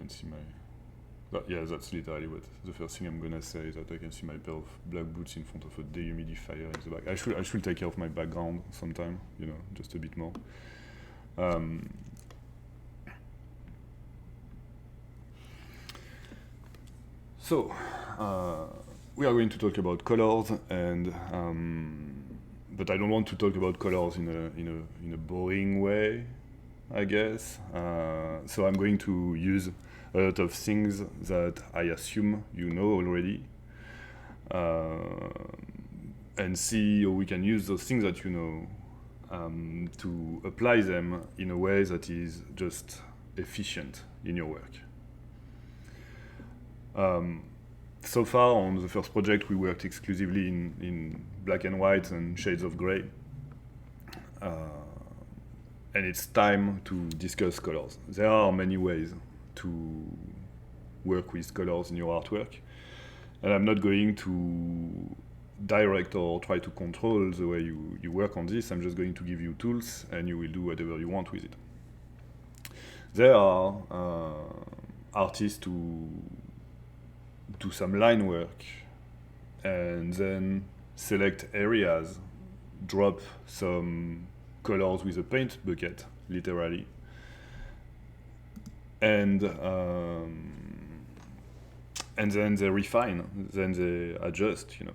can see my... yeah, that's literally what the first thing I'm gonna say, is that I can see my pair of black boots in front of a dehumidifier in the back. I should take care of my background sometime, you know, just a bit more. So, we are going to talk about colors, and but I don't want to talk about colors in a boring way, I guess. So I'm going to use a lot of things that I assume you know already, and see how we can use those things that you know to apply them in a way that is just efficient in your work. So far on the first project we worked exclusively in black and white and shades of gray. And it's time to discuss colors. There are many ways to work with colors in your artwork, and I'm not going to direct or try to control the way you work on this. I'm just going to give you tools and you will do whatever you want with it. There are artists who do some line work and then select areas, drop some colors with a paint bucket, literally, and then they refine, then they adjust, you know.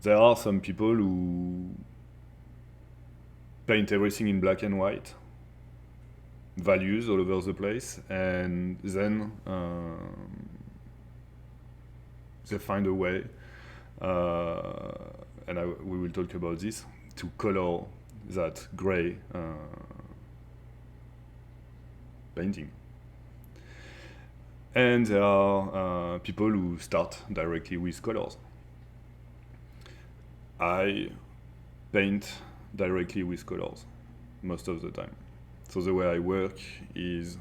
There are some people who paint everything in black and white, values all over the place, and then they find a way, and we will talk about this, to color that gray painting. And there are people who start directly with colors. I paint directly with colors most of the time. So the way I work is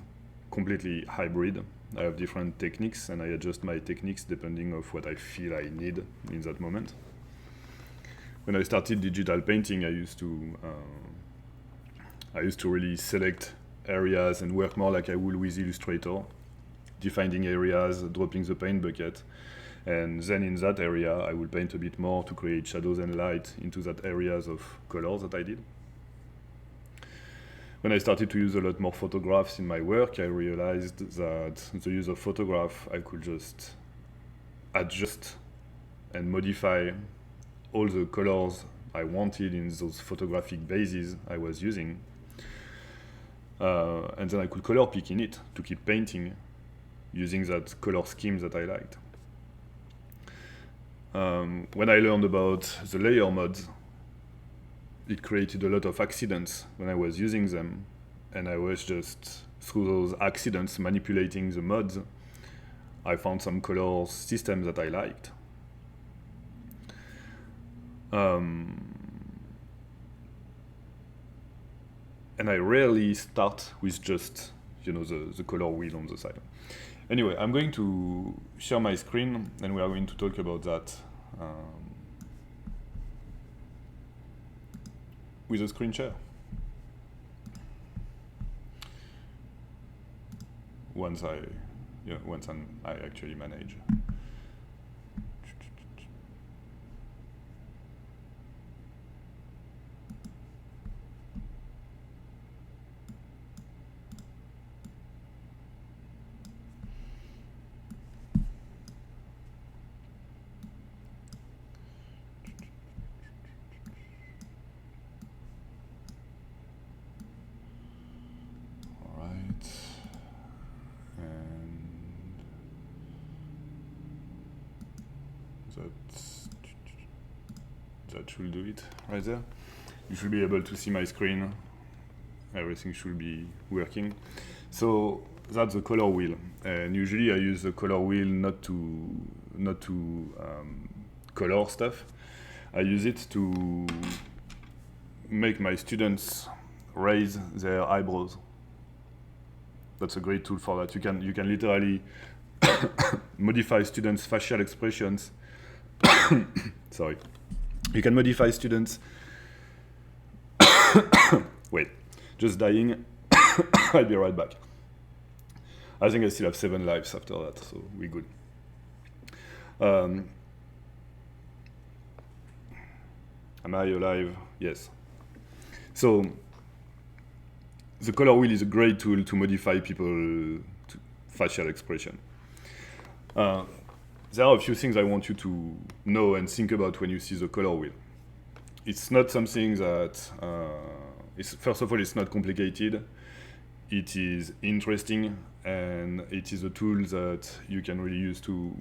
completely hybrid. I have different techniques and I adjust my techniques depending on what I feel I need in that moment. When I started digital painting, I used to really select areas and work more like I would with Illustrator, defining areas, dropping the paint bucket, and then in that area I will paint a bit more to create shadows and light into that areas of colors that I did. When I started to use a lot more photographs in my work, I realized that the use of photograph, I could just adjust and modify all the colors I wanted in those photographic bases I was using. And then I could color pick in it to keep painting using that color scheme that I liked. When I learned about the layer mods, it created a lot of accidents when I was using them, and I was just, through those accidents, manipulating the mods, I found some color systems that I liked. And I rarely start with just, you know, the color wheel on the side. Anyway, I'm going to share my screen and we are going to talk about that with a screen share. Once I actually manage. That should do it right there. You should be able to see my screen. Everything should be working. So that's the color wheel, and usually I use the color wheel not to color stuff. I use it to make my students raise their eyebrows. That's a great tool for that. You can literally modify students' facial expressions. Sorry. You can modify students. Wait, just dying. I'll be right back. I think I still have 7 lives after that, so we're good. Am I alive? Yes. So the color wheel is a great tool to modify people's facial expression. There are a few things I want you to know and think about when you see the color wheel. It's not something that, first of all, it's not complicated. It is interesting, and it is a tool that you can really use to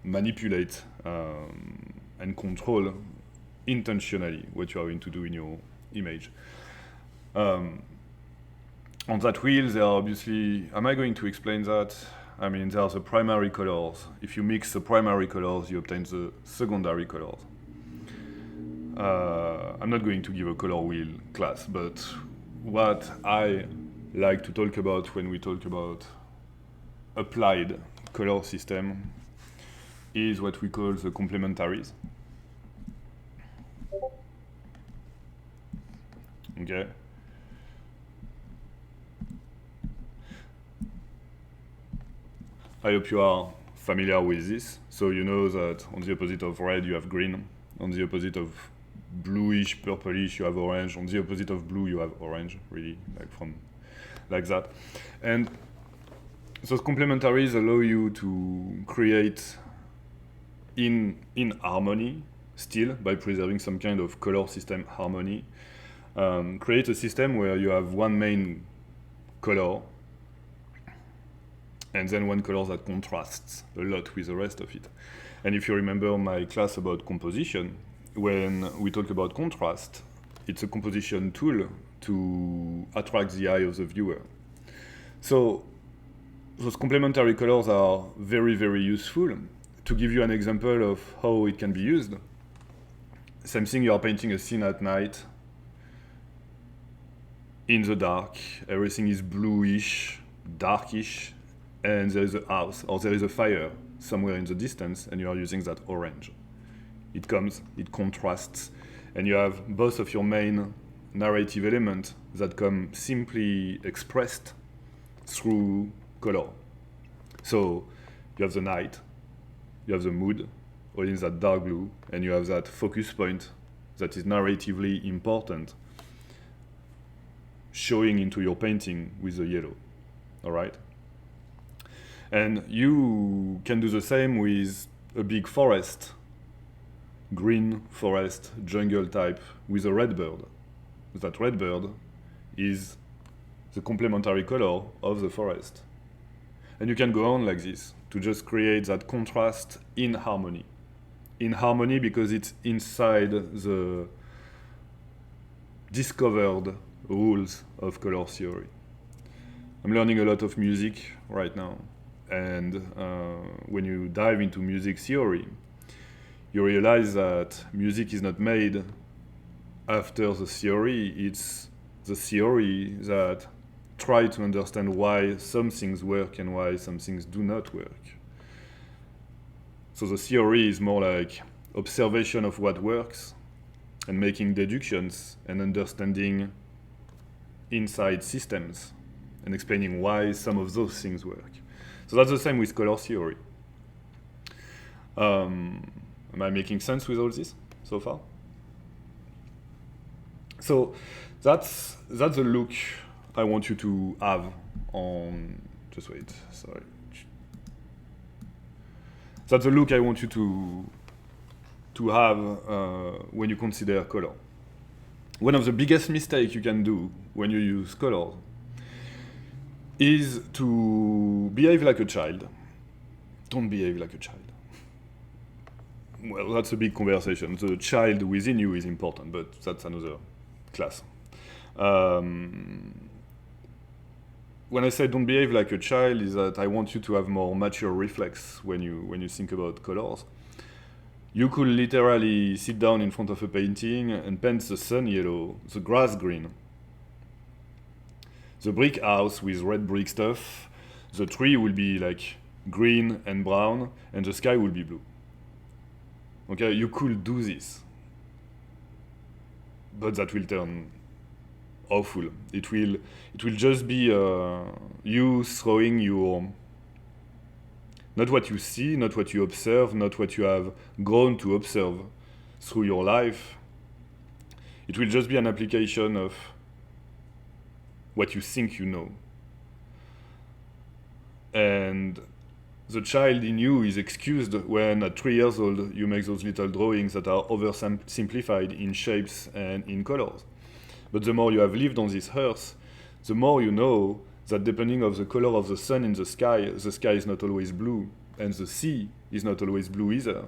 manipulate and control intentionally what you are going to do in your image. On that wheel, there are obviously, am I going to explain that? I mean, there are the primary colors. If you mix the primary colors, you obtain the secondary colors. I'm not going to give a color wheel class, but what I like to talk about when we talk about applied color system is what we call the complementaries. Okay. I hope you are familiar with this. So you know that on the opposite of red, you have green. On the opposite of bluish, purplish, you have orange. On the opposite of blue, you have orange, really, like that. And those complementaries allow you to create in harmony, still, by preserving some kind of color system harmony. Create a system where you have one main color, and then one color that contrasts a lot with the rest of it. And if you remember my class about composition, when we talk about contrast, it's a composition tool to attract the eye of the viewer. So those complementary colors are very, very useful. To give you an example of how it can be used, same thing, you are painting a scene at night, in the dark, everything is bluish, darkish, and there is a house, or there is a fire somewhere in the distance, and you are using that orange. It comes, it contrasts, and you have both of your main narrative elements that come simply expressed through color. So you have the night, you have the mood, all in that dark blue, and you have that focus point that is narratively important, showing into your painting with the yellow, all right? And you can do the same with a big forest, green forest, jungle type, with a red bird. That red bird is the complementary color of the forest. And you can go on like this, to just create that contrast in harmony. In harmony because it's inside the discovered rules of color theory. I'm learning a lot of music right now. And when you dive into music theory, you realize that music is not made after the theory, it's the theory that tries to understand why some things work and why some things do not work. So the theory is more like observation of what works and making deductions and understanding inside systems and explaining why some of those things work. So that's the same with color theory. Am I making sense with all this so far? So that's the look I want you to have on, just wait, sorry. That's the look I want you to have when you consider color. One of the biggest mistakes you can do when you use color is to behave like a child. Don't behave like a child. Well, that's a big conversation. The child within you is important, but that's another class. When I say don't behave like a child, is that I want you to have more mature reflex when you think about colors. You could literally sit down in front of a painting and paint the sun yellow, the grass green, the brick house with red brick stuff, the tree will be like green and brown, and the sky will be blue. Okay, you could do this, but that will turn awful. It will just be you throwing your, not what you see, not what you observe, not what you have grown to observe through your life. It will just be an application of what you think you know. And the child in you is excused when at 3 years old you make those little drawings that are oversimplified in shapes and in colors. But the more you have lived on this earth, the more you know that depending on the color of the sun in the sky is not always blue, and the sea is not always blue either.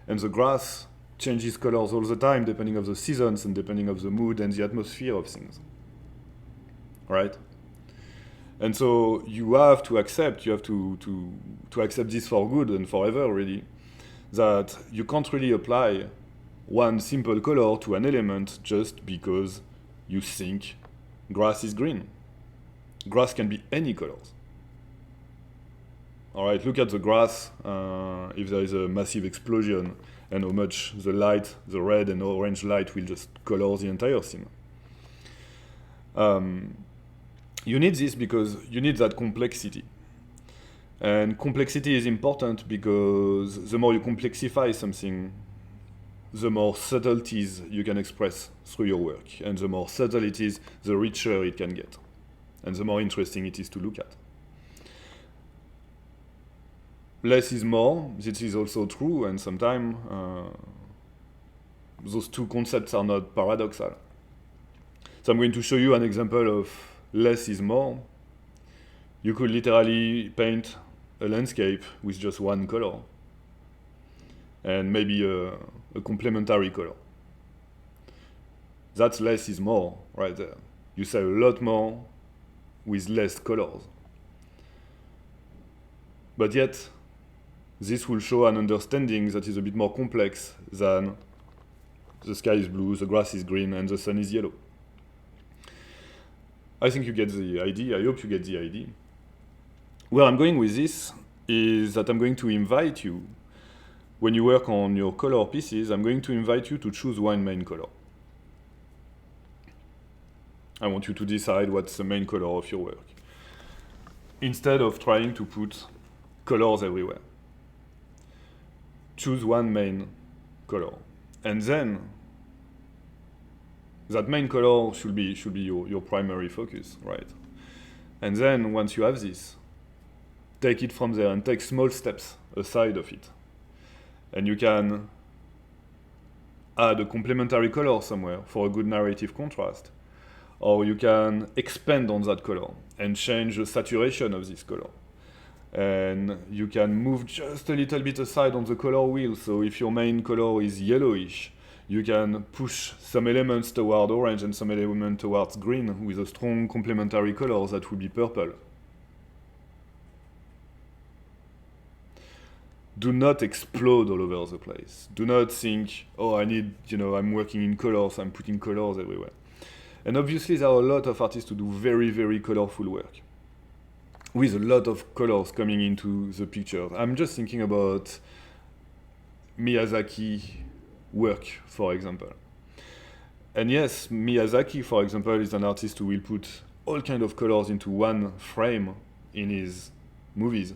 And the grass changes colors all the time depending on the seasons and depending on the mood and the atmosphere of things. Right? And so you have to accept accept this for good and forever, really, that you can't really apply one simple color to an element just because you think grass is green. Grass can be any colors. All right, look at the grass, if there is a massive explosion, and how much the light, the red and orange light, will just color the entire scene. You need this because you need that complexity. And complexity is important because the more you complexify something, the more subtleties you can express through your work. And the more subtle it is, the richer it can get. And the more interesting it is to look at. Less is more, this is also true, and sometimes those two concepts are not paradoxal. So I'm going to show you an example of less is more. You could literally paint a landscape with just one color, and maybe a complementary color. That's less is more right there. You say a lot more with less colors. But yet, this will show an understanding that is a bit more complex than the sky is blue, the grass is green, and the sun is yellow. I think you get the idea. I hope you get the idea. Where I'm going with this is that I'm going to invite you, when you work on your color pieces, I'm going to invite you to choose one main color. I want you to decide what's the main color of your work, instead of trying to put colors everywhere. Choose one main color, and then that main color should be your primary focus, right? And then once you have this, take it from there and take small steps aside of it. And you can add a complementary color somewhere for a good narrative contrast. Or you can expand on that color and change the saturation of this color. And you can move just a little bit aside on the color wheel. So if your main color is yellowish, you can push some elements toward orange and some element towards green with a strong complementary color that would be purple. Do not explode all over the place. Do not think, oh, I'm working in colors, I'm putting colors everywhere. And obviously there are a lot of artists who do very, very colorful work, with a lot of colors coming into the picture. I'm just thinking about Miyazaki work, for example. And yes, Miyazaki, for example, is an artist who will put all kinds of colors into one frame in his movies.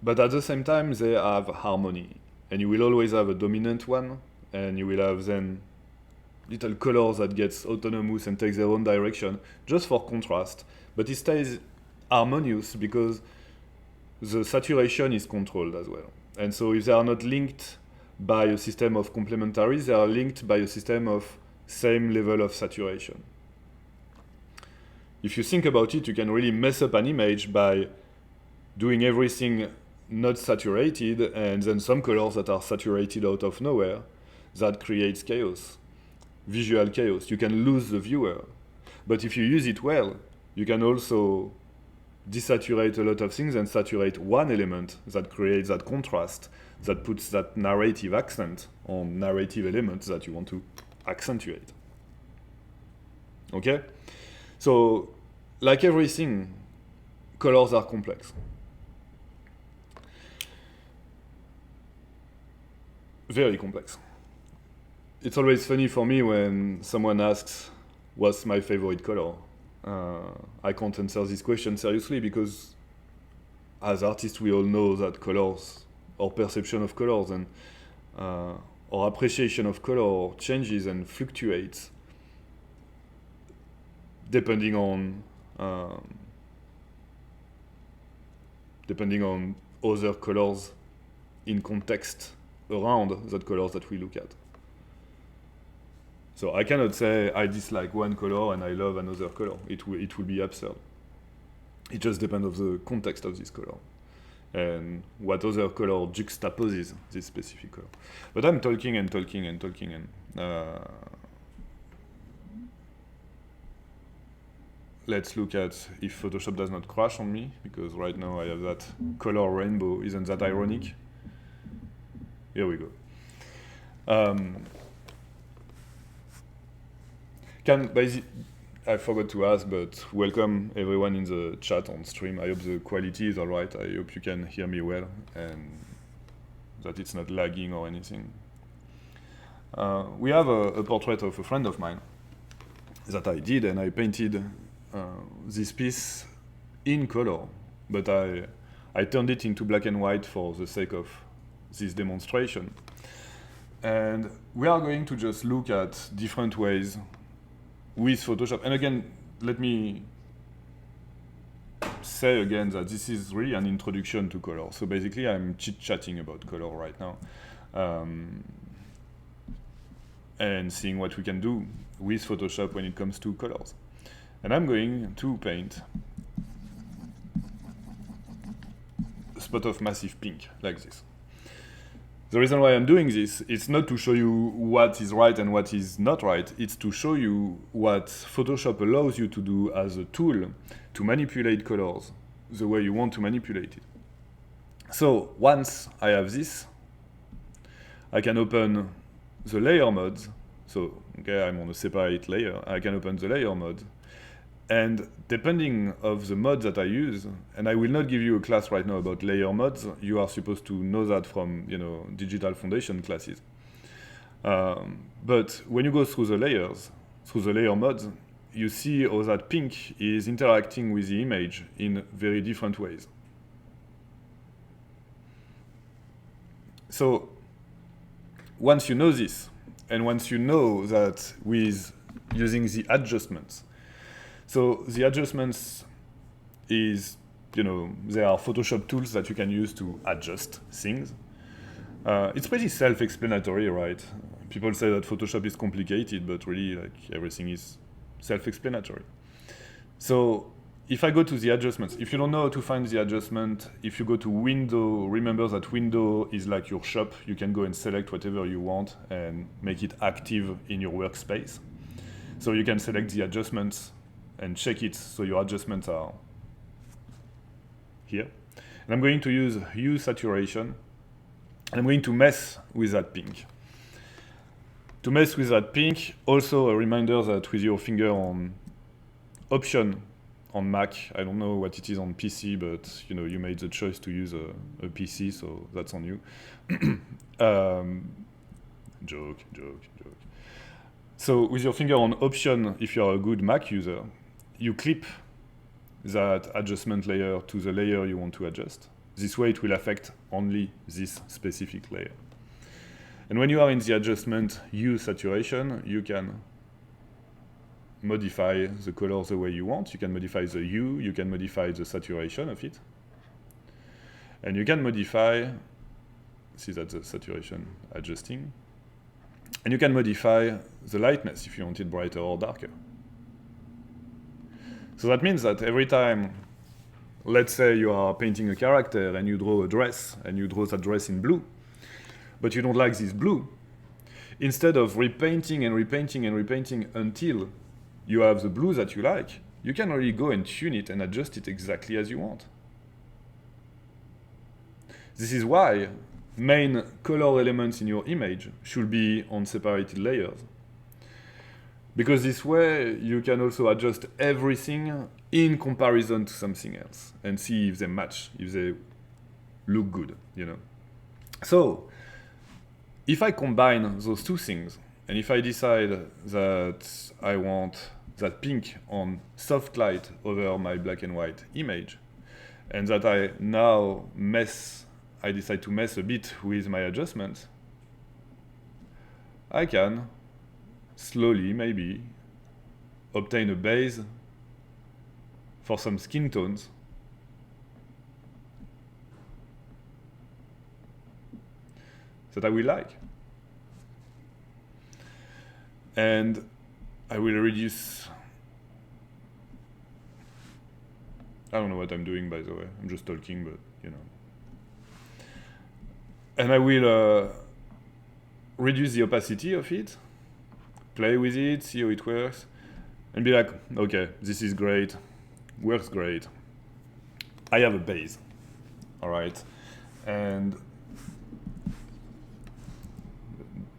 But at the same time, they have harmony. And you will always have a dominant one, and you will have then little colors that gets autonomous and takes their own direction, just for contrast. But it stays harmonious because the saturation is controlled as well. And so if they are not linked by a system of complementaries, they are linked by a system of same level of saturation. If you think about it, you can really mess up an image by doing everything not saturated, and then some colors that are saturated out of nowhere, that creates chaos, visual chaos. You can lose the viewer. But if you use it well, you can also desaturate a lot of things and saturate one element that creates that contrast, that puts that narrative accent on narrative elements that you want to accentuate. Okay? So, like everything, colors are complex. Very complex. it's always funny for me when someone asks, what's my favorite color? I can't answer this question seriously because as artists we all know that colors, our perception of colors and our appreciation of color changes and fluctuates depending on other colors in context around that colors that we look at. So I cannot say I dislike one color and I love another color. It would be absurd. It just depends on the context of this color and what other color juxtaposes this specific color. But I'm talking and let's look at if Photoshop does not crash on me, because right now I have that color rainbow. Isn't that ironic? Here we go. I forgot to ask, but welcome everyone in the chat on stream. I hope the quality is alright. I hope you can hear me well and that it's not lagging or anything. We have a portrait of a friend of mine that I did, and I painted this piece in color, but I turned it into black and white for the sake of this demonstration. And we are going to just look at different ways with Photoshop. And again, let me say again that this is really an introduction to color. So basically, I'm chit-chatting about color right now and seeing what we can do with Photoshop when it comes to colors. And I'm going to paint a spot of massive pink like this. The reason why I'm doing this, it's not to show you what is right and what is not right, it's to show you what Photoshop allows you to do as a tool to manipulate colors the way you want to manipulate it. So once I have this, I can open the layer mode. So okay, I'm on a separate layer. I can open the layer mode. And depending of the mode that I use, and I will not give you a class right now about layer modes, you are supposed to know that from digital foundation classes. But when you go through the layers, through the layer modes, you see how that pink is interacting with the image in very different ways. So once you know this, and once you know that with using the adjustments, so the adjustments is, there are Photoshop tools that you can use to adjust things. It's pretty self-explanatory, right? People say that Photoshop is complicated, but really, like, everything is self-explanatory. So if I go to the adjustments, if you don't know how to find the adjustment, if you go to Window, remember that Window is like your shop. You can go and select whatever you want and make it active in your workspace. So you can select the adjustments and check it so your adjustments are here. And I'm going to use hue saturation. And I'm going to mess with that pink. To mess with that pink, also a reminder that with your finger on Option on Mac, I don't know what it is on PC, but you made the choice to use a PC, so that's on you. Joke. So with your finger on Option, if you're a good Mac user, you clip that adjustment layer to the layer you want to adjust. This way it will affect only this specific layer. And when you are in the adjustment hue saturation, you can modify the color the way you want. You can modify the hue, you can modify the saturation of it. And you can modify, see that the saturation adjusting. And you can modify the lightness if you want it brighter or darker. So that means that every time, let's say you are painting a character and you draw a dress and you draw that dress in blue, but you don't like this blue, instead of repainting until you have the blue that you like, you can really go and tune it and adjust it exactly as you want. This is why main color elements in your image should be on separated layers. Because this way, you can also adjust everything in comparison to something else and see if they match, if they look good, So, if I combine those two things, And if I decide that I want that pink on soft light over my black and white image, and that I decide to mess a bit with my adjustments, I can slowly, maybe, obtain a base for some skin tones that I will like. And I will reduce... I don't know what I'm doing, by the way. I'm just talking, but, you know. And I will reduce the opacity of it, play with it, see how it works, and be like, okay, this is great, works great. I have a base, all right? And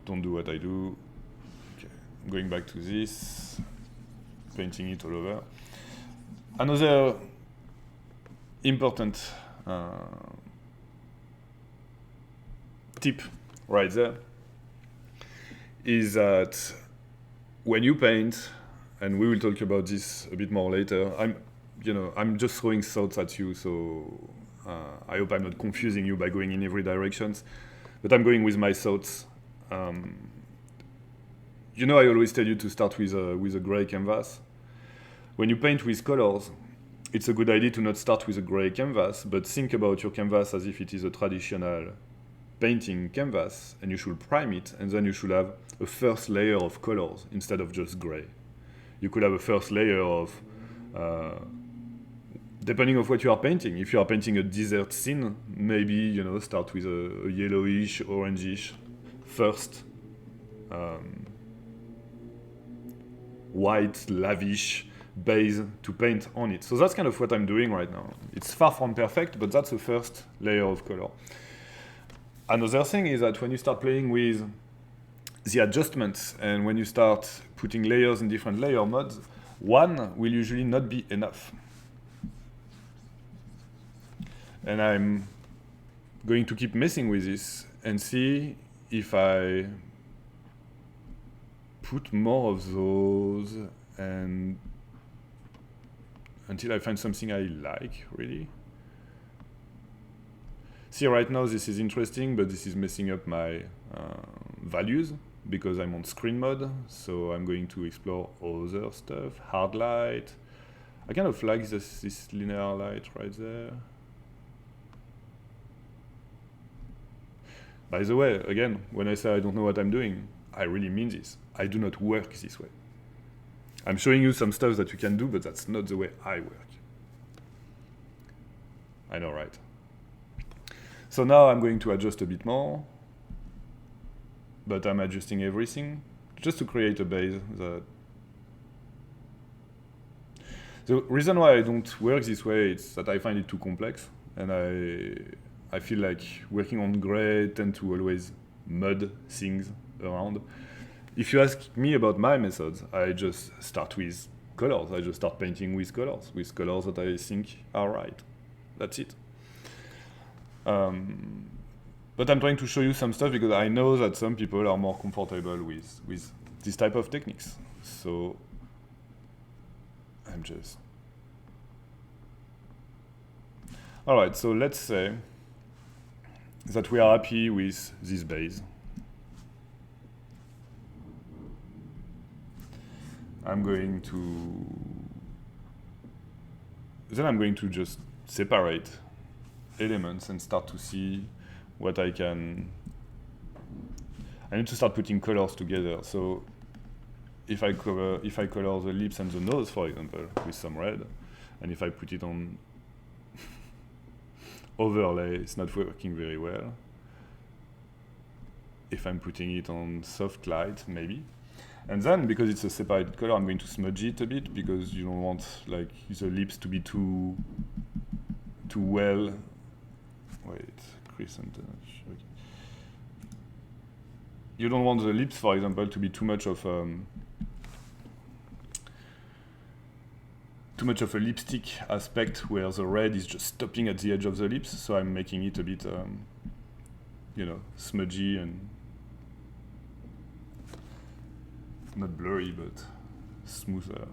don't do what I do. Okay, I'm going back to this, painting it all over. Another important tip right there is that when you paint, and we will talk about this a bit more later, I'm just throwing thoughts at you, so I hope I'm not confusing you by going in every direction, but I'm going with my thoughts. You know, I always tell you to start with a gray canvas. When you paint with colors, it's a good idea to not start with a gray canvas, but think about your canvas as if it is a traditional painting canvas, and you should prime it, and then you should have a first layer of colors instead of just gray. You could have a first layer of, depending on what you are painting. If you are painting a desert scene, maybe, you know, start with a yellowish, orangish first, white, lavish base to paint on it. So that's kind of what I'm doing right now. It's far from perfect, but that's the first layer of color. Another thing is that when you start playing with the adjustments and when you start putting layers in different layer modes, one will usually not be enough. And I'm going to keep messing with this and see if I put more of those and until I find something I like, really. See, right now this is interesting, but this is messing up my values because I'm on screen mode, so I'm going to explore other stuff. Hard light. I kind of like this linear light right there. By the way, again, when I say I don't know what I'm doing, I really mean this. I do not work this way. I'm showing you some stuff that you can do, but that's not the way I work. I know, right? So now I'm going to adjust a bit more, but I'm adjusting everything just to create a base that... The reason why I don't work this way is that I find it too complex, and I feel like working on gray tend to always mud things around. If you ask me about my methods, I just start with colors. I just start painting with colors that I think are right. That's it. But I'm trying to show you some stuff because I know that some people are more comfortable with this type of techniques. So I'm just... All right, so let's say that we are happy with this base. I'm going to just separate elements and start to see what I can... I need to start putting colors together. So if I color the lips and the nose, for example, with some red, and if I put it on overlay, it's not working very well. If I'm putting it on soft light, maybe. And then, because it's a separated color, I'm going to smudge it a bit because you don't want like the lips to be too well. Wait, crescent. Okay. You don't want the lips, for example, to be too much of a lipstick aspect where the red is just stopping at the edge of the lips. So I'm making it a bit, you know, smudgy and not blurry, but smoother.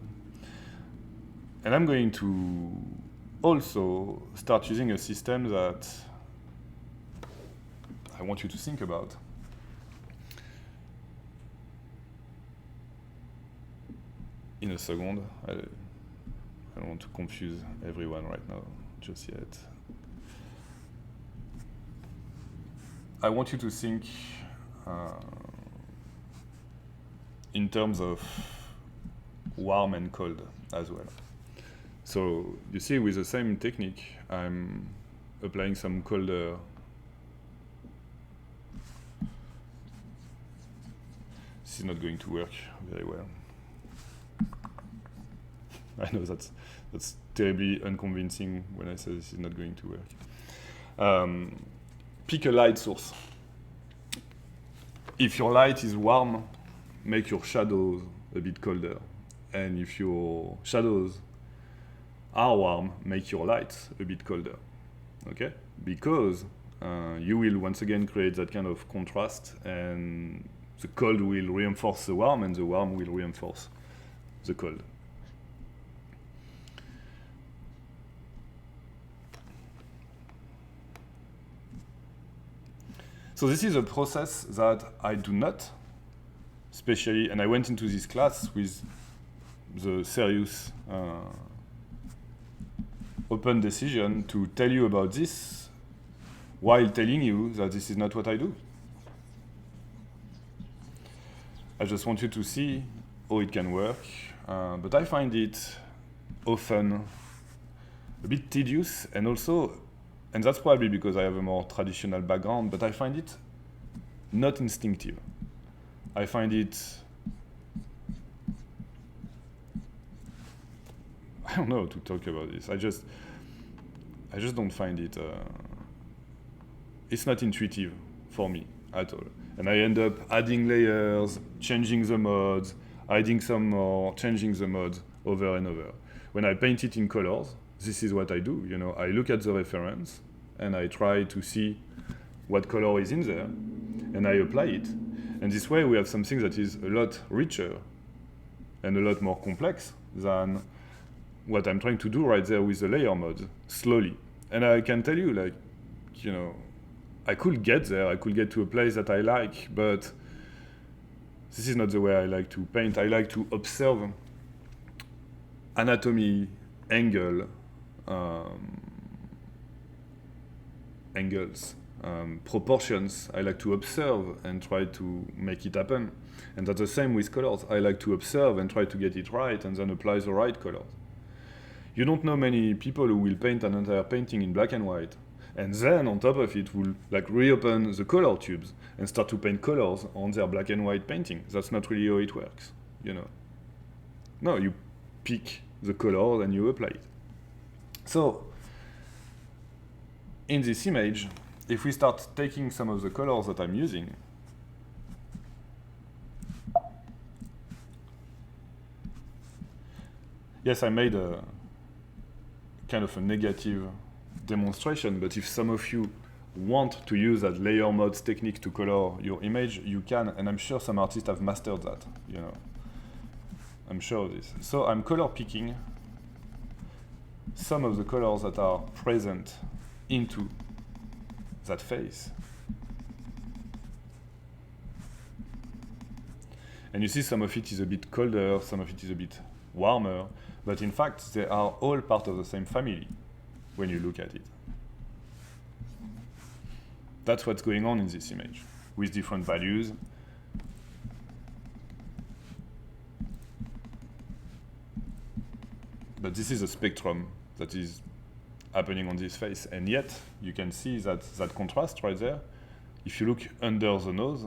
And I'm going to also start using a system that I want you to think about. In a second, I don't want to confuse everyone right now, just yet. I want you to think in terms of warm and cold as well. So you see, with the same technique, I'm applying some colder. This is not going to work very well. I know that's terribly unconvincing when I say this is not going to work. Pick a light source. If your light is warm, make your shadows a bit colder. And if your shadows are warm, make your lights a bit colder. Okay? Because you will once again create that kind of contrast, and the cold will reinforce the warm, and the warm will reinforce the cold. So this is a process that I do not, especially, and I went into this class with the serious open decision to tell you about this while telling you that this is not what I do. I just want you to see how it can work, but I find it often a bit tedious, and also, and that's probably because I have a more traditional background, but I find it not instinctive. I find it, I don't know how to talk about this. I just don't find it, it's not intuitive for me at all. And I end up adding layers, changing the modes, adding some more, changing the modes over and over. When I paint it in colors, this is what I do. You know, I look at the reference and I try to see what color is in there, and I apply it. And this way we have something that is a lot richer and a lot more complex than what I'm trying to do right there with the layer mode, slowly. And I can tell you, like, you know, I could get there, I could get to a place that I like, but this is not the way I like to paint. I like to observe anatomy, angle, angles, proportions. I like to observe and try to make it happen. And that's the same with colors. I like to observe and try to get it right and then apply the right colors. You don't know many people who will paint an entire painting in black and white, and then on top of it will like reopen the color tubes and start to paint colors on their black and white painting. That's not really how it works, you know. No, you pick the color and you apply it. So in this image, if we start taking some of the colors that I'm using, yes, I made a kind of a negative demonstration, but if some of you want to use that layer modes technique to color your image, you can, and I'm sure some artists have mastered that, you know. I'm sure of this. So I'm color picking some of the colors that are present into that face. And you see some of it is a bit colder, some of it is a bit warmer, but in fact they are all part of the same family when you look at it. That's what's going on in this image, with different values. But this is a spectrum that is happening on this face, and yet you can see that contrast right there. If you look under the nose,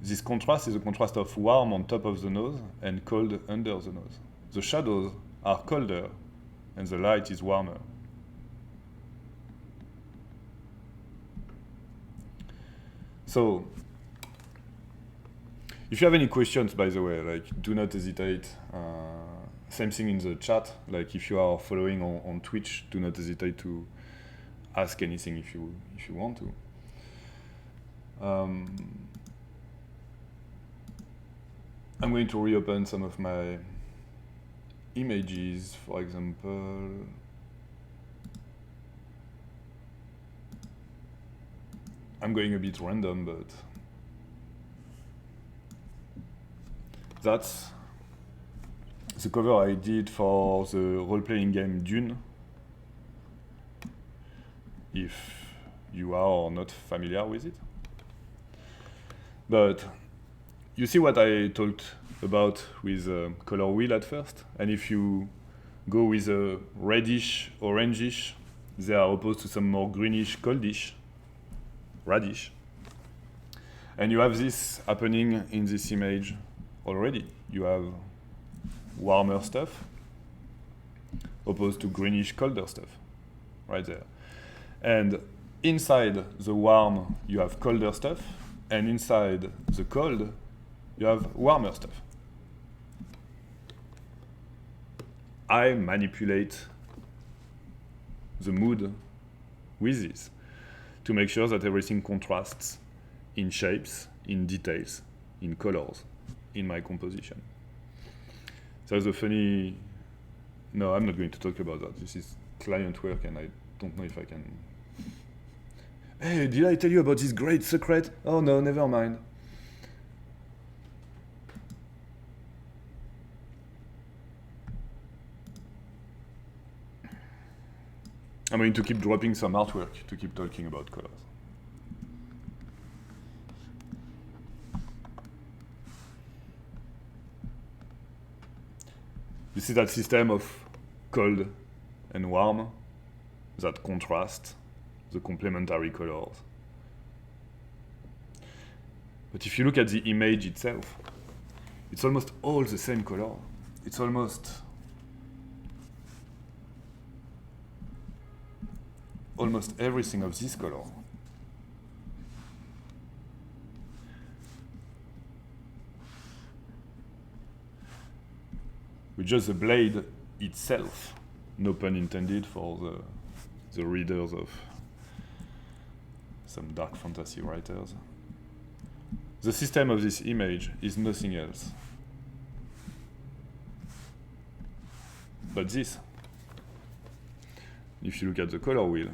this contrast is a contrast of warm on top of the nose and cold under the nose. The shadows are colder and the light is warmer. So, if you have any questions, by the way, like, do not hesitate. Same thing in the chat. Like, if you are following on Twitch, do not hesitate to ask anything if you want to. I'm going to reopen some of my images, for example. I'm going a bit random, but that's the cover I did for the role-playing game Dune. If you are or not familiar with it. But you see what I talked about with color wheel at first? And if you go with a reddish, orangish, they are opposed to some more greenish, coldish, radish. And you have this happening in this image already. You have warmer stuff opposed to greenish, colder stuff, right there. And inside the warm, you have colder stuff, and inside the cold, you have warmer stuff. I manipulate the mood with this to make sure that everything contrasts in shapes, in details, in colors, in my composition. So there's a funny... No, I'm not going to talk about that. This is client work, and I don't know if I can... Hey, did I tell you about this great secret? Oh no, never mind. I'm going to keep dropping some artwork to keep talking about colors. You see that system of cold and warm, that contrast, the complementary colors. But if you look at the image itself, it's almost all the same color. It's almost everything of this color. With just the blade itself, no pun intended for the readers of some dark fantasy writers. The system of this image is nothing else but this. If you look at the color wheel,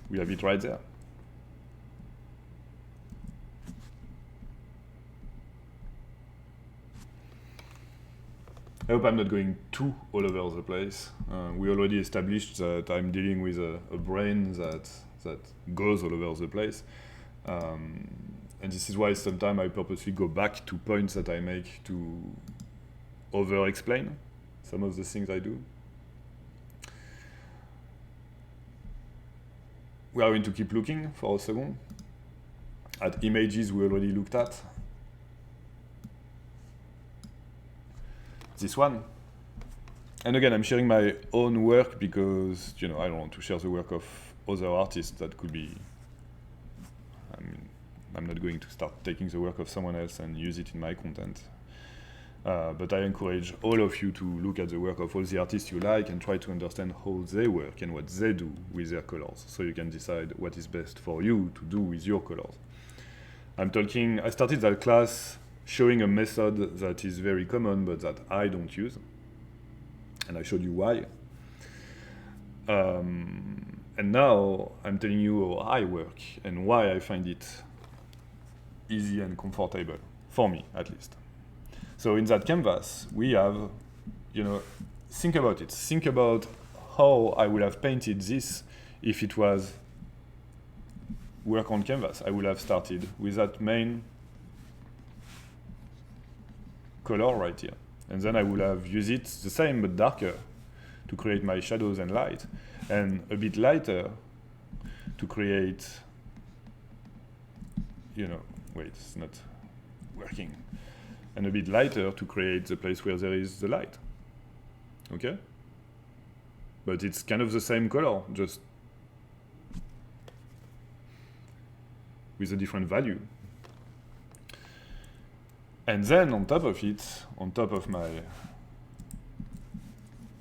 we have it right there. I hope I'm not going too all over the place. We already established that I'm dealing with a brain that goes all over the place. And this is why sometimes I purposely go back to points that I make to over-explain some of the things I do. We are going to keep looking for a second at images we already looked at. This one. And again, I'm sharing my own work because, I don't want to share the work of other artists. That could be... I'm not going to start taking the work of someone else and use it in my content. But I encourage all of you to look at the work of all the artists you like and try to understand how they work and what they do with their colors, so you can decide what is best for you to do with your colors. I started that class showing a method that is very common but that I don't use. And I showed you why. And now I'm telling you how I work and why I find it easy and comfortable, for me at least. So in that canvas, we have, think about it. Think about how I would have painted this if it was work on canvas. I would have started with that main color right here. And then I would have used it the same but darker to create my shadows and light, and a bit lighter to create, wait, it's not working. And a bit lighter to create the place where there is the light. Okay? But it's kind of the same color, just with a different value. And then on top of it, on top of my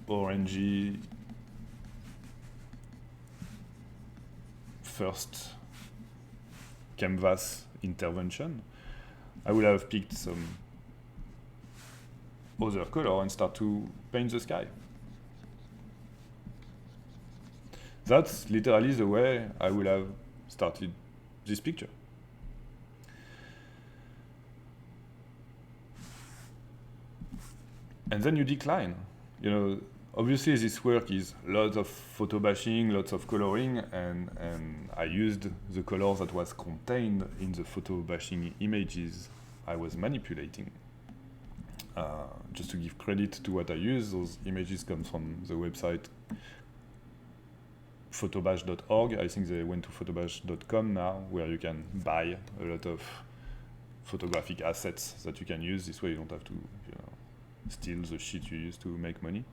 orangey first canvas intervention, I would have picked some other color and start to paint the sky. That's literally the way I would have started this picture. And then you decline. You know, obviously this work is lots of photo bashing, lots of coloring, and I used the colors that was contained in the photo bashing images I was manipulating. Just to give credit to what I use, those images come from the website photobash.org. I think they went to photobash.com now, where you can buy a lot of photographic assets that you can use. This way you don't have to steal the shit you use to make money.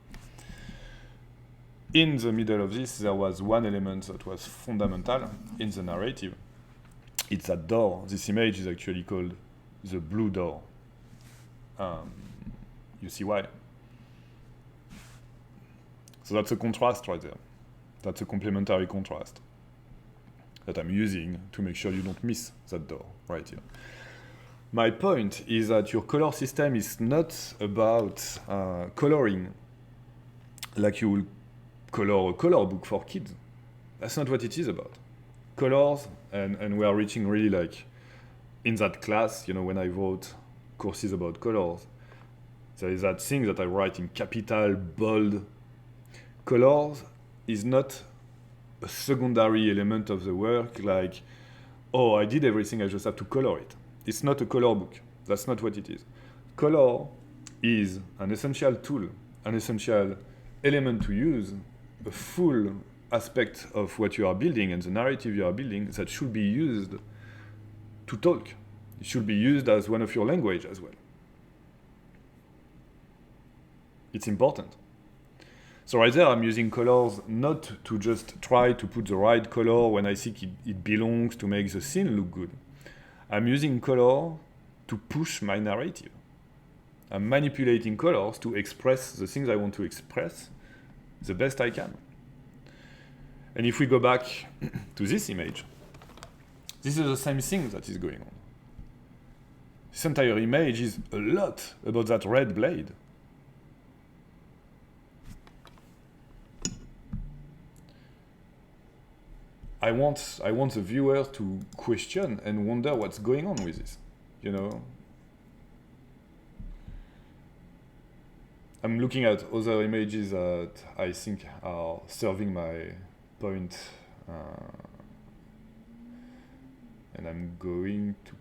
In the middle of this, there was one element that was fundamental in the narrative. It's that door. This image is actually called the blue door. You see why? So that's a contrast right there. That's a complementary contrast that I'm using to make sure you don't miss that door right here. My point is that your color system is not about coloring like you will color a color book for kids. That's not what it is about. Colors, and we are reaching really like, in that class, when I wrote courses about colors, there is that thing that I write in capital, bold. Colors is not a secondary element of the work, like, oh, I did everything, I just have to color it. It's not a color book. That's not what it is. Color is an essential tool, an essential element to use, a full aspect of what you are building and the narrative you are building that should be used to talk. It should be used as one of your language as well. It's important. So right there, I'm using colors not to just try to put the right color when I think it belongs to make the scene look good. I'm using color to push my narrative. I'm manipulating colors to express the things I want to express the best I can. And if we go back to this image, this is the same thing that is going on. This entire image is a lot about that red blade. I want the viewer to question and wonder what's going on with this, I'm looking at other images that I think are serving my point, and I'm going to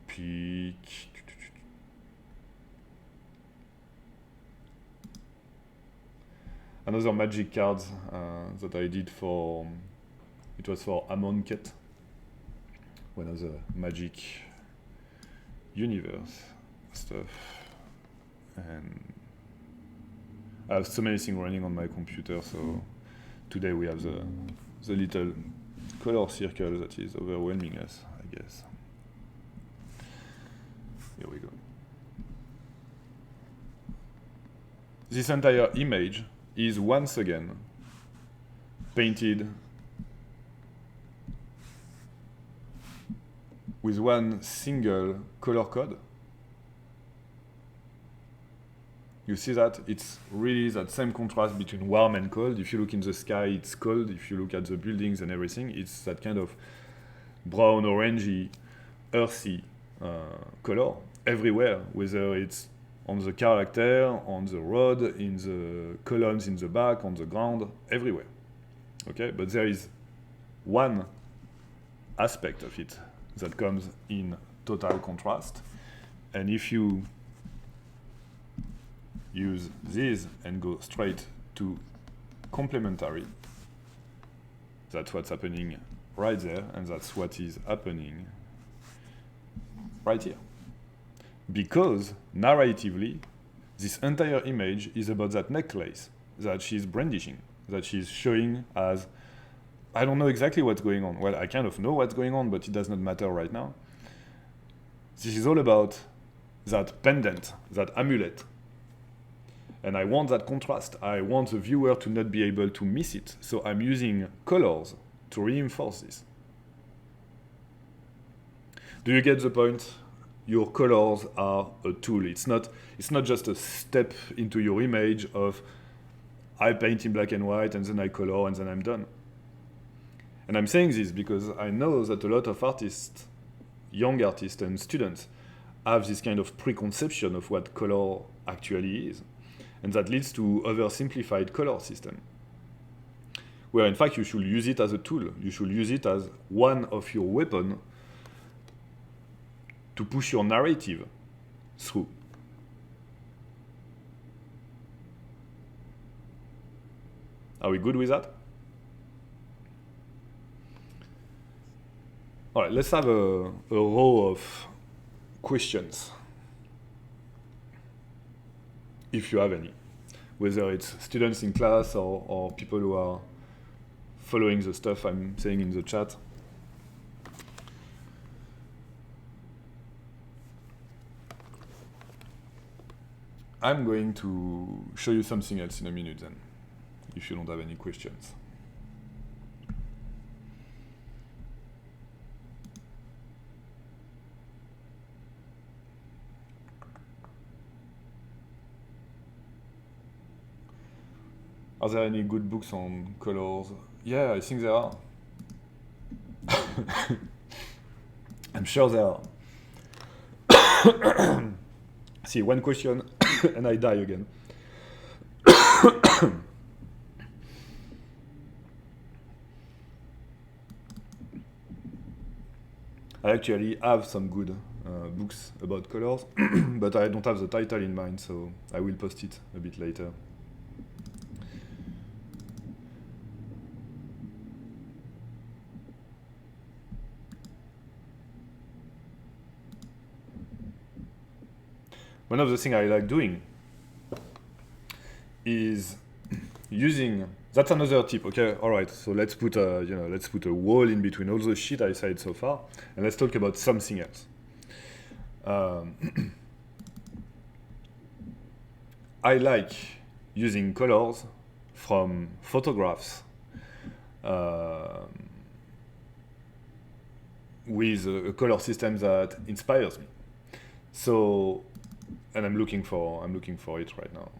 pick another magic card that I did for. It was for Amonkhet, one of the magic universe stuff. And I have so many things running on my computer, so today we have the little color circle that is overwhelming us, I guess. Here we go. This entire image is once again painted with one single color code. You see that? It's really that same contrast between warm and cold. If you look in the sky, it's cold. If you look at the buildings and everything, it's that kind of brown, orangey, earthy color everywhere, whether it's on the character, on the road, in the columns in the back, on the ground, everywhere. Okay, but there is one aspect of it that comes in total contrast. And if you use this and go straight to complementary, that's what's happening right there, and that's what is happening right here. Because narratively, this entire image is about that necklace that she's brandishing, that she's showing as, I don't know exactly what's going on. Well, I kind of know what's going on, but it does not matter right now. This is all about that pendant, that amulet. And I want that contrast. I want the viewer to not be able to miss it. So I'm using colors to reinforce this. Do you get the point? Your colors are a tool. It's not just a step into your image of I paint in black and white and then I color and then I'm done. And I'm saying this because I know that a lot of artists, young artists and students, have this kind of preconception of what color actually is. And that leads to oversimplified color system. Where in fact you should use it as a tool. You should use it as one of your weapons to push your narrative through. Are we good with that? All right, let's have a row of questions, if you have any, whether it's students in class or people who are following the stuff I'm saying in the chat. I'm going to show you something else in a minute then, if you don't have any questions. Are there any good books on colors? Yeah, I think there are. I'm sure there are. See, one question and I die again. I actually have some good books about colors, but I don't have the title in mind, so I will post it a bit later. One of the things I like doing is using, that's another tip, okay? All right, so let's put a, let's put a wall in between all the shit I said so far, and let's talk about something else. I like using colors from photographs with a color system that inspires me. So, and I'm looking for it right now.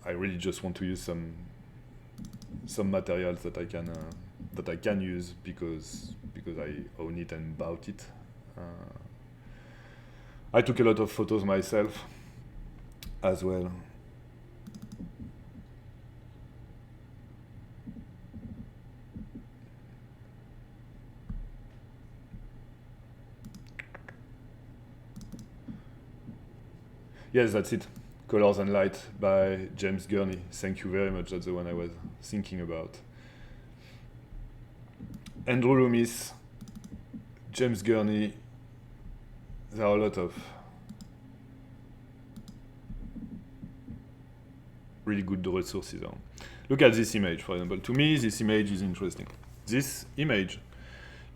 I really just want to use some materials that I can use because I own it and bought it. I took a lot of photos myself as well. Yes, that's it. Colors and Light by James Gurney. Thank you very much. That's the one I was thinking about. Andrew Loomis, James Gurney. There are a lot of really good resources on. Look at this image, for example. To me, this image is interesting. This image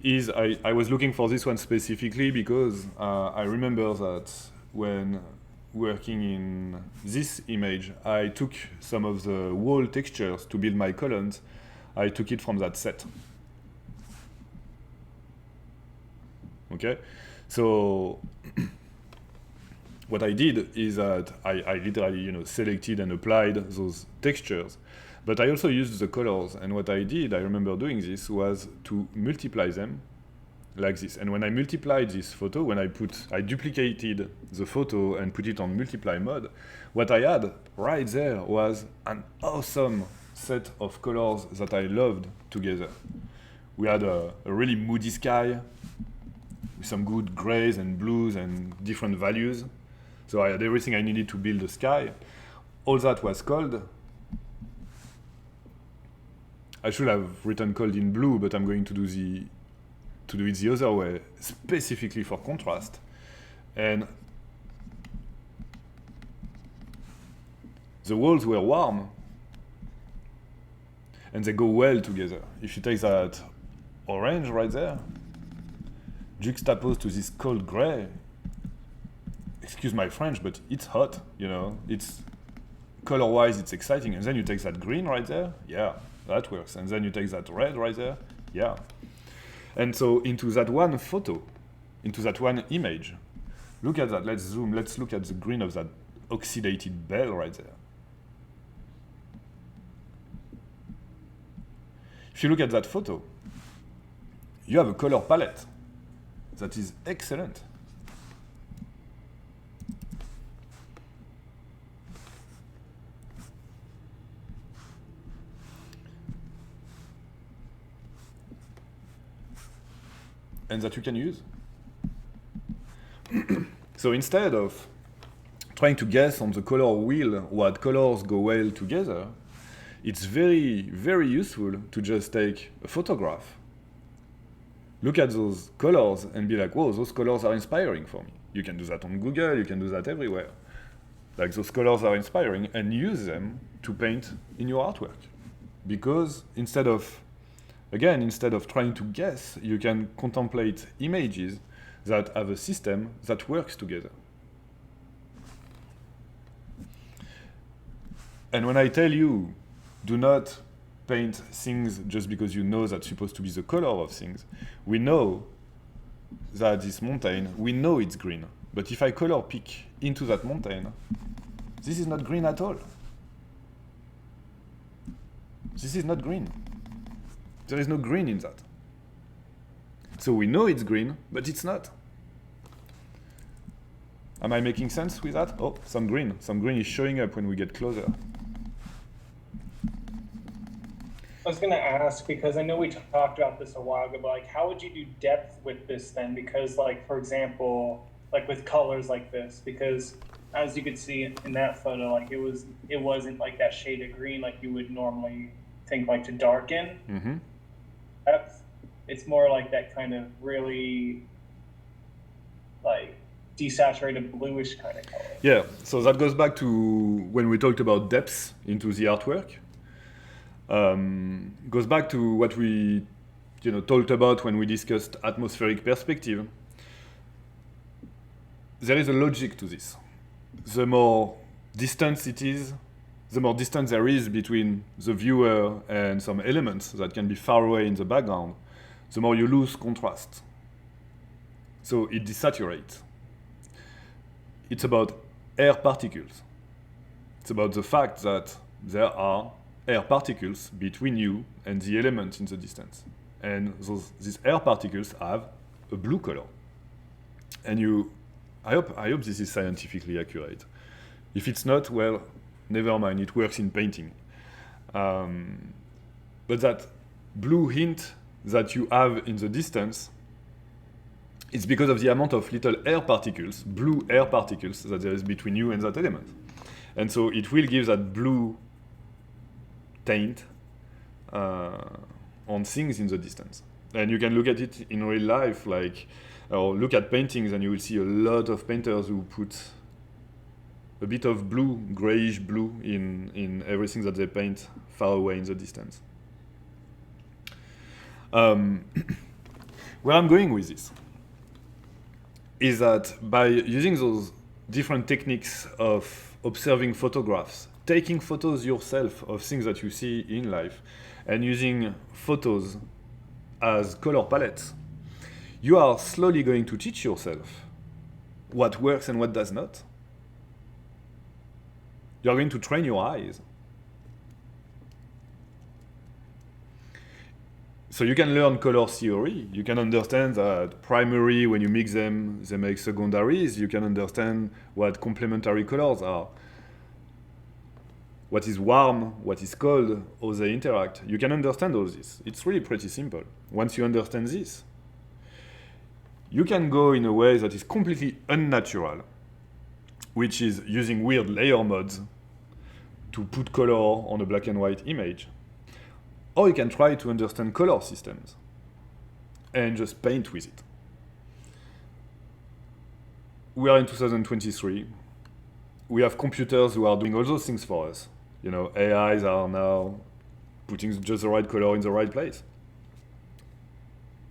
is, I was looking for this one specifically because I remember that when working in this image, I took some of the wall textures to build my columns. I took it from that set. Okay, so what I did is that I literally, selected and applied those textures, but I also used the colors. And what I did, I remember doing this, was to multiply them like this. And when I multiplied this photo, when I duplicated the photo and put it on multiply mode, what I had right there was an awesome set of colors that I loved together. We had a really moody sky with some good grays and blues and different values. So I had everything I needed to build a sky. All that was cold. I should have written cold in blue, but I'm going to do it the other way, specifically for contrast. And the walls were warm, and they go well together. If you take that orange right there, juxtaposed to this cold gray, excuse my French, but it's hot, it's color-wise, it's exciting. And then you take that green right there, yeah, that works. And then you take that red right there, yeah. And so into that one photo, into that one image, look at that. Let's zoom. Let's look at the green of that oxidated bell right there. If you look at that photo, you have a color palette that is excellent. And that you can use. So instead of trying to guess on the color wheel what colors go well together, it's very, very useful to just take a photograph, look at those colors and be like, whoa, those colors are inspiring for me. You can do that on Google, you can do that everywhere. Like, those colors are inspiring, and use them to paint in your artwork. Because instead of trying to guess, you can contemplate images that have a system that works together. And when I tell you, do not paint things just because you know that's supposed to be the color of things, we know that this mountain, we know it's green. But if I color pick into that mountain, this is not green at all. This is not green. There is no green in that. So we know it's green, but it's not. Am I making sense with that? Oh, some green. Some green is showing up when we get closer. I was going to ask, because I know we talked about this a while ago, but like, how would you do depth with this then? Because, like, for example, like with colors like this, because as you could see in that photo, like it wasn't like that shade of green like you would normally think like to darken. Mm-hmm. It's more like that kind of really like desaturated bluish kind of color. Yeah, so that goes back to when we talked about depth into the artwork. Goes back to what we talked about when we discussed atmospheric perspective. There is a logic to this. The more distance it is, the more distance there is between the viewer and some elements that can be far away in the background, the more you lose contrast. So it desaturates. It's about air particles. It's about the fact that there are air particles between you and the element in the distance. And these air particles have a blue color. And I hope this is scientifically accurate. If it's not, well, never mind, it works in painting. But that blue hint that you have in the distance, it's because of the amount of little air particles, blue air particles, that there is between you and that element. And so it will give that blue taint on things in the distance. And you can look at it in real life, or look at paintings, and you will see a lot of painters who put a bit of blue, grayish blue in everything that they paint far away in the distance. Where I'm going with this is that by using those different techniques of observing photographs, taking photos yourself of things that you see in life, and using photos as color palettes, you are slowly going to teach yourself what works and what does not. You are going to train your eyes. So you can learn color theory. You can understand that primary, when you mix them, they make secondaries. You can understand what complementary colors are. What is warm, what is cold, how they interact. You can understand all this. It's really pretty simple. Once you understand this, you can go in a way that is completely unnatural, which is using weird layer modes to put color on a black and white image. Or you can try to understand color systems and just paint with it. We are in 2023. We have computers who are doing all those things for us. AIs are now putting just the right color in the right place.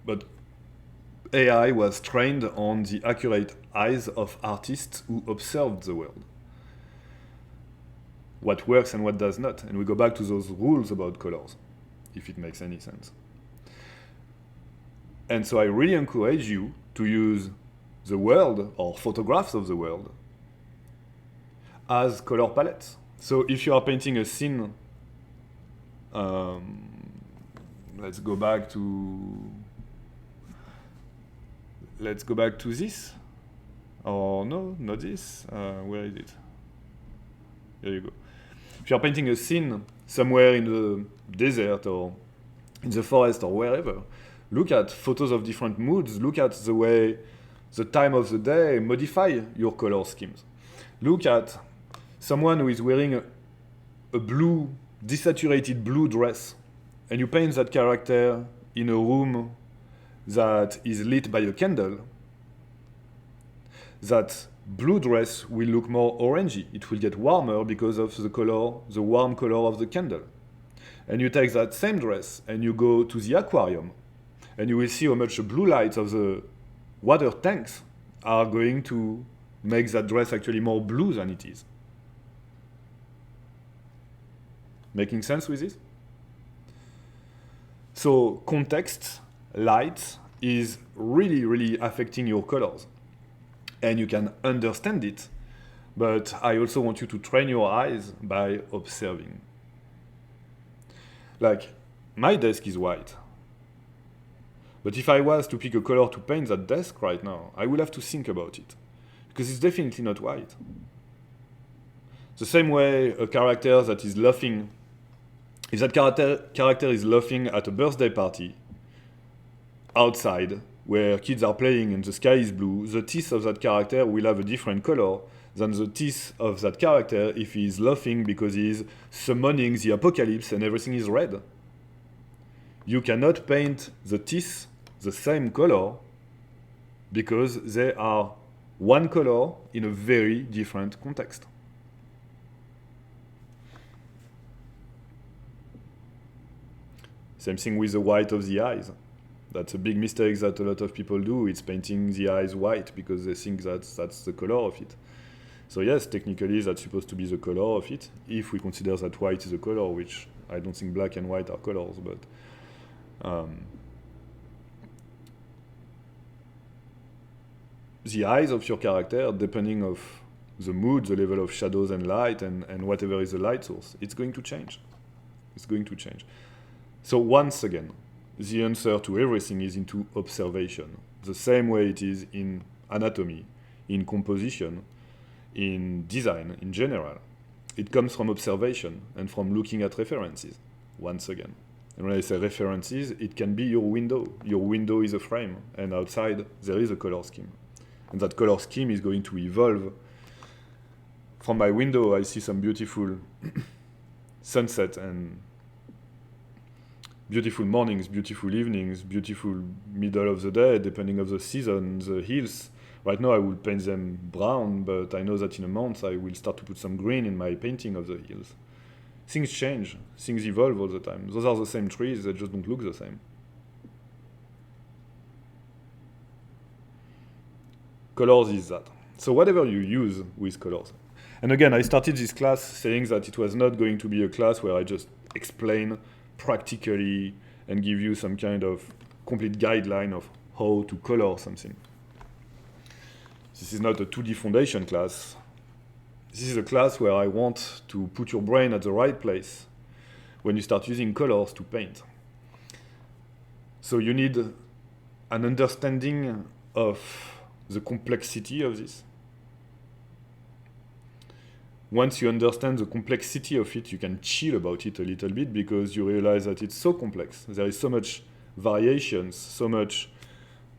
But AI was trained on the accurate eyes of artists who observed the world. What works and what does not. And we go back to those rules about colors, if it makes any sense. And so I really encourage you to use the world or photographs of the world as color palettes. So if you are painting a scene, let's go back to this. Or no, not this. Where is it? Here you go. If you're painting a scene somewhere in the desert or in the forest or wherever, look at photos of different moods. Look at the way the time of the day modify your color schemes. Look at someone who is wearing a blue, desaturated blue dress, and you paint that character in a room that is lit by a candle. That blue dress will look more orangey. It will get warmer because of the color, the warm color of the candle. And you take that same dress and you go to the aquarium, and you will see how much the blue lights of the water tanks are going to make that dress actually more blue than it is. Making sense with this? So context, light, is really, really affecting your colors. And you can understand it, but I also want you to train your eyes by observing. Like, my desk is white. But if I was to pick a color to paint that desk right now, I would have to think about it. Because it's definitely not white. The same way a character that is laughing, if that character is laughing at a birthday party outside, where kids are playing and the sky is blue, the teeth of that character will have a different color than the teeth of that character if he is laughing because he is summoning the apocalypse and everything is red. You cannot paint the teeth the same color because they are one color in a very different context. Same thing with the white of the eyes. That's a big mistake that a lot of people do. It's painting the eyes white because they think that's the color of it. So yes, technically that's supposed to be the color of it, if we consider that white is a color, which I don't think black and white are colors, but the eyes of your character, depending of the mood, the level of shadows and light, and whatever is the light source, it's going to change. It's going to change. So once again, the answer to everything is into observation. The same way it is in anatomy, in composition, in design in general. It comes from observation and from looking at references, once again. And when I say references, it can be your window. Your window is a frame, and outside there is a color scheme. And that color scheme is going to evolve. From my window, I see some beautiful sunset and beautiful mornings, beautiful evenings, beautiful middle of the day, depending of the season, the hills. Right now I will paint them brown, but I know that in a month I will start to put some green in my painting of the hills. Things change, things evolve all the time. Those are the same trees, they just don't look the same. Colors is that. So whatever you use with colors. And again, I started this class saying that it was not going to be a class where I just explain practically and give you some kind of complete guideline of how to color something. This is not a 2D foundation class. This is a class where I want to put your brain at the right place when you start using colors to paint. So you need an understanding of the complexity of this. Once you understand the complexity of it, you can chill about it a little bit because you realize that it's so complex. There is so much variations, so much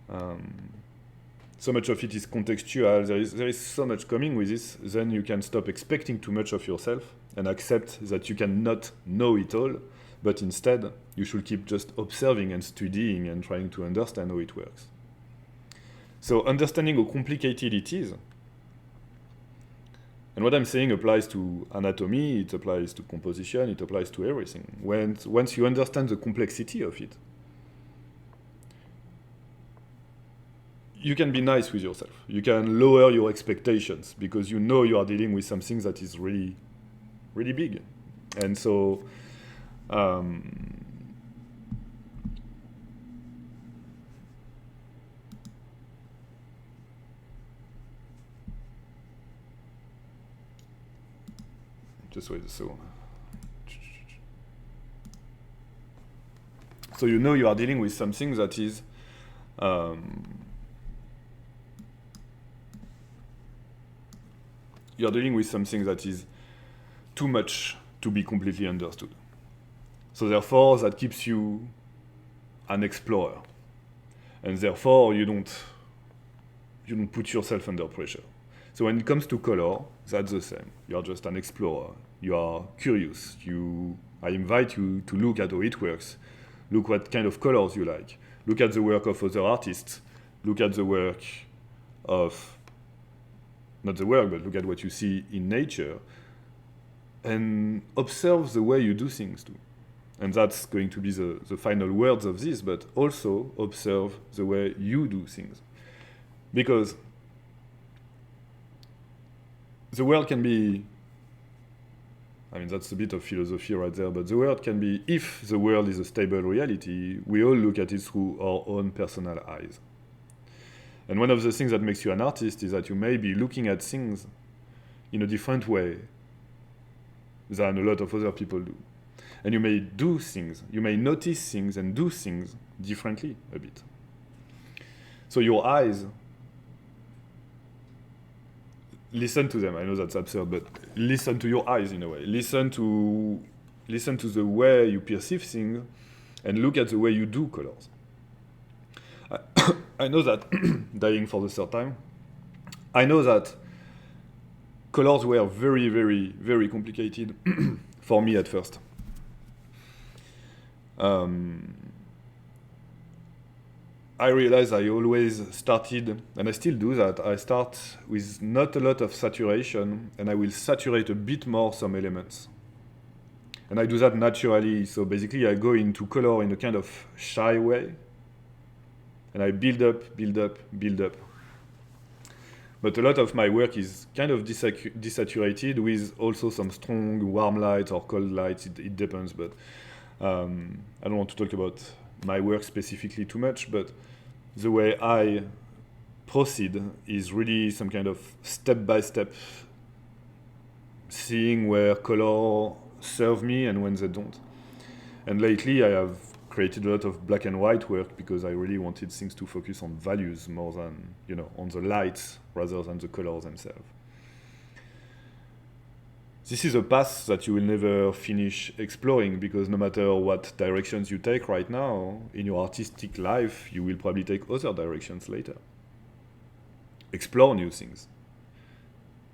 of it is contextual. There is so much coming with this. Then you can stop expecting too much of yourself and accept that you cannot know it all, but instead you should keep just observing and studying and trying to understand how it works. So understanding how complicated it is. And what I'm saying applies to anatomy, it applies to composition, it applies to everything. Once you understand the complexity of it, you can be nice with yourself. You can lower your expectations because you know you are dealing with something that is really, really big. And so, this way. So you know you are dealing with something that is you're dealing with something that is too much to be completely understood. So therefore, that keeps you an explorer, and therefore you don't put yourself under pressure. So when it comes to color, that's the same. You're just an explorer. You are curious. I invite you to look at how it works. Look what kind of colors you like. Look at the work of other artists. Look at the work of, not the work, but look at what you see in nature. And observe the way you do things too. And that's going to be the final words of this, but also observe the way you do things. Because the world can be, I mean, that's a bit of philosophy right there, but the world can be, if the world is a stable reality, we all look at it through our own personal eyes. And one of the things that makes you an artist is that you may be looking at things in a different way than a lot of other people do. And you may do things, you may notice things and do things differently a bit. So your eyes, listen to them. I know that's absurd, but listen to your eyes in a way. Listen to the way you perceive things and look at the way you do colors. I know that, dying for the third time, I know that colors were very, very, very complicated for me at first. I realized I always started, and I still do that, I start with not a lot of saturation, and I will saturate a bit more some elements. And I do that naturally, so basically I go into color in a kind of shy way, and I build up, build up, build up. But a lot of my work is kind of desaturated with also some strong warm lights or cold lights, it depends, but I don't want to talk about my work specifically too much, but the way I proceed is really some kind of step-by-step seeing where color serve me and when they don't. And lately I have created a lot of black and white work because I really wanted things to focus on values more than, on the lights rather than the colors themselves. This is a path that you will never finish exploring because no matter what directions you take right now, in your artistic life, you will probably take other directions later. Explore new things.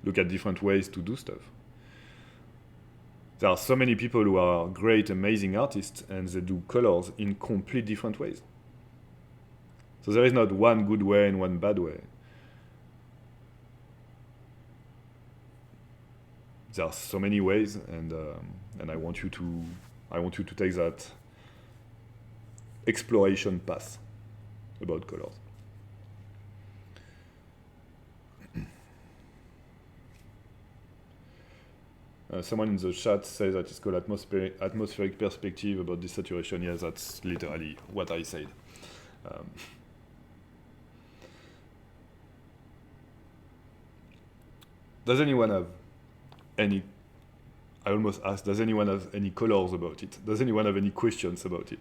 Look at different ways to do stuff. There are so many people who are great, amazing artists, and they do colors in complete different ways. So there is not one good way and one bad way. There are so many ways, and I want you to take that exploration path about colors. Someone in the chat says that it's called atmospheric perspective about desaturation. Yes, that's literally what I said. Does anyone have any, I almost asked, does anyone have any colors about it? Does anyone have any questions about it?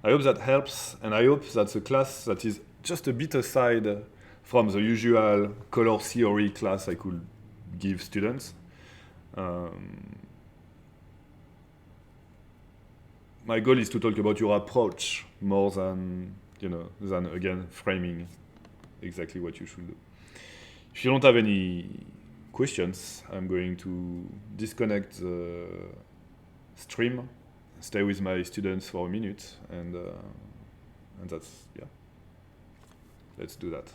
I hope that helps, and I hope that the class that is just a bit aside from the usual color theory class I could give students. My goal is to talk about your approach more than, than again framing exactly what you should do. If you don't have any questions, I'm going to disconnect the stream, stay with my students for a minute, and that's, yeah. Let's do that.